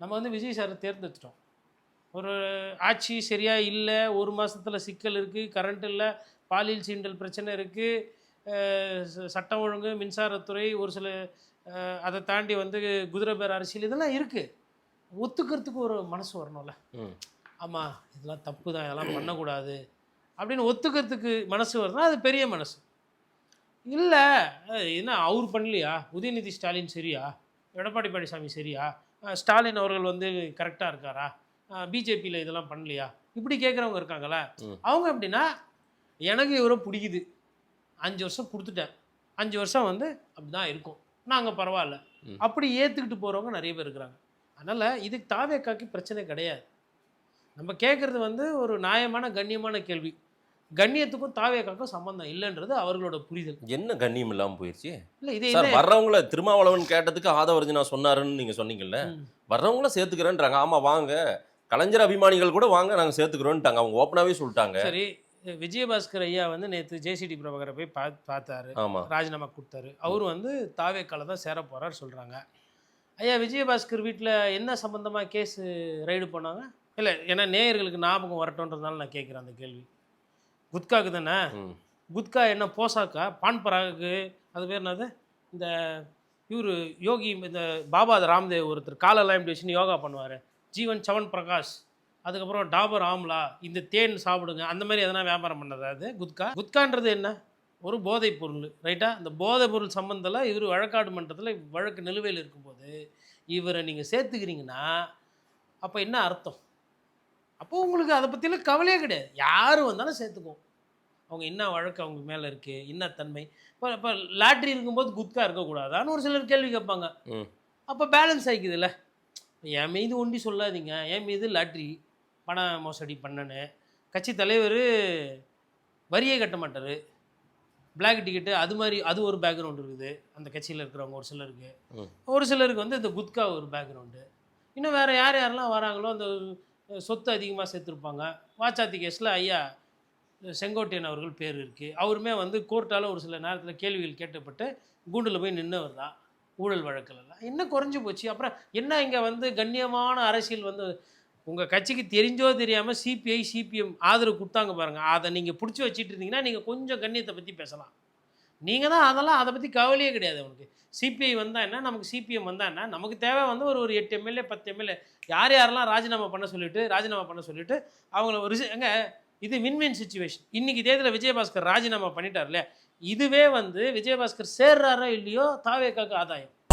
நம்ம வந்து விஜய் சாரை தேர்ந்தெடுத்துட்டோம். ஒரு ஆட்சி சரியாக இல்லை, 1 மாதத்தில் சிக்கல் இருக்குது, கரண்ட் இல்லை, பாலியல் சீண்டல் பிரச்சனை இருக்குது, சட்டம் ஒழுங்கு, மின்சாரத்துறை, ஒரு சில அதை தாண்டி வந்து குதிரை பேர் அரசியல் இதெல்லாம் இருக்குது. ஒத்துக்கிறதுக்கு ஒரு மனசு வரணும்ல. ஆமாம் இதெல்லாம் தப்பு தான், இதெல்லாம் பண்ணக்கூடாது அப்படின்னு ஒத்துக்கிறதுக்கு மனசு வரணும். அது பெரிய மனசு இல்லை. என்ன அவர் பண்ணலையா, உதயநிதி ஸ்டாலின் சரியா, எடப்பாடி பழனிசாமி சரியா, ஸ்டாலின் அவர்கள் வந்து கரெக்டாக இருக்காரா, பிஜேபியில் இதெல்லாம் பண்ணலையா, இப்படி கேட்குறவங்க இருக்காங்களா. அவங்க எப்படின்னா எனக்கு இவரை பிடிக்குது, 5 வருஷம் கொடுத்துட்டேன், 5 வருஷம் வந்து அப்படி தான் இருக்கும், நாங்கள் பரவாயில்ல அப்படி ஏற்றுக்கிட்டு போகிறவங்க நிறைய பேர் இருக்கிறாங்க. அதனால் இதுக்கு தாவேக்காக்கு பிரச்சனை கிடையாது. நம்ம கேட்குறது வந்து ஒரு நியாயமான கண்ணியமான கேள்வி. கண்ணியத்துக்கும் தாவேக்காக்கும் சம்பந்தம் இல்லைன்றது அவர்களோட புரிதல். என்ன கண்ணியம் இல்லாமல் போயிடுச்சு? இல்லை இதே வர்றவங்கள திருமாவளவன் கேட்டதுக்கு ஆதவர்ஜுனா சொன்னாருன்னு நீங்கள் சொன்னீங்கல்ல, வர்றவங்கள சேர்த்துக்கிறேன்றாங்க. ஆமாம் வாங்க, கலைஞர் அபிமானிகள் கூட வாங்க நாங்கள் சேர்த்துக்கிறோன்ட்டாங்க, அவங்க ஓப்பனாகவே சொல்லிட்டாங்க. சரி, விஜயபாஸ்கர் ஐயா வந்து நேற்று ஜேசிடி பிரபாகரை போய் பார்த்தாரு, ராஜினாமா கொடுத்தாரு. அவர் வந்து தாவேக்கால தான் சேர போகிறார் சொல்கிறாங்க. ஐயா விஜயபாஸ்கர் வீட்டில் என்ன சம்மந்தமாக கேஸ் ரைடு பண்ணாங்க? இல்லை ஏன்னா நேயர்களுக்கு ஞாபகம் வரட்டும்ன்றதுனால நான் கேட்குறேன் அந்த கேள்வி. குட்காக்கு தானே? குட்கா என்ன போசாக்கா, பான் பராக்கு, அது பேர் என்னது, இந்த இவர் யோகி, இந்த பாபா ராம்தேவ் ஒருத்தர் காலெல்லாம் இப்படி வச்சுன்னு யோகா பண்ணுவார், ஜீவன் சவன் பிரகாஷ், அதுக்கப்புறம் டாபர் ஆம்லா, இந்த தேன் சாப்பிடுங்க, அந்த மாதிரி எதனா வியாபாரம் பண்ணது அது குட்கா. குட்கான்றது என்ன, ஒரு போதைப் பொருள், ரைட்டா? அந்த போதைப் பொருள் சம்மந்தத்தில் இவர் வழக்காடு மன்றத்தில் வழக்கு நிலுவையில் இருக்கும்போது இவரை நீங்கள் சேர்த்துக்கிறீங்கன்னா அப்போ என்ன அர்த்தம்? அப்போது உங்களுக்கு அதை பற்றிலாம் கவலையே கிடையாது, யார் வந்தாலும் சேர்த்துக்குவோம். அவங்க என்ன வழக்கு அவங்க மேலே இருக்குது, என்ன தன்மை. இப்போ லாட்ரி இருக்கும்போது குட்கா இருக்கக்கூடாதான்னு ஒரு சிலர் கேள்வி கேட்பாங்க. அப்போ பேலன்ஸ் ஆகிக்குதுல்ல. என் மீது ஒண்டி சொல்லாதீங்க, என் மீது லாட்ரி பண மோசடி பண்ணனு, கட்சி தலைவர் வரியே கட்ட மாட்டார், பிளாக் டிக்கெட்டு, அது மாதிரி அது ஒரு பேக்ரவுண்டு இருக்குது அந்த கட்சியில் இருக்கிறவங்க ஒரு சிலருக்கு. ஒரு சிலருக்கு வந்து இந்த குட்கா ஒரு பேக்ரவுண்டு. இன்னும் வேறு யார் யாரெல்லாம் வராங்களோ அந்த சொத்து அதிகமாக சேர்த்துருப்பாங்க. வாச்சாத்தி கேஸில் ஐயா செங்கோட்டையன் அவர்கள் பேர் இருக்குது. அவருமே வந்து கோர்ட்டால் ஒரு சில நேரத்தில் கேள்விகள் கேட்டப்பட்டு கூண்டில் போய் நின்றவர் தான் ஊழல் வழக்கிலலாம். என்ன குறைஞ்சி போச்சு? அப்புறம் என்ன இங்கே வந்து கண்ணியமான அரசியல் வந்து உங்கள் கட்சிக்கு தெரிஞ்சோ தெரியாமல் சிபிஐ சிபிஎம் ஆதரவு கொடுத்தாங்க பாருங்கள், அதை நீங்கள் பிடிச்சி வச்சுட்டு இருந்தீங்கன்னா நீங்கள் கொஞ்சம் கண்ணியத்தை பற்றி பேசலாம். நீங்கள் தான் அதெல்லாம் அதை பற்றி கவலையே கிடையாது. அவனுக்கு சிபிஐ வந்தால் என்ன, நமக்கு சிபிஎம் வந்தால் என்ன, நமக்கு தேவை வந்து ஒரு 8 எம்எல்ஏ 10 எம்எல்ஏ யாரெல்லாம் ராஜினாமா பண்ண சொல்லிவிட்டு அவங்கள ஒரு எங்க இது வின்வின் சிச்சுவேஷன். இன்றைக்கி தேதியில் விஜயபாஸ்கர் ராஜினாமா பண்ணிட்டார் இல்லையா, இதுவே வந்து விஜயபாஸ்கர் சேர்றாரோ இல்லையோ தாவேக்காக்கு ஆதாயம்.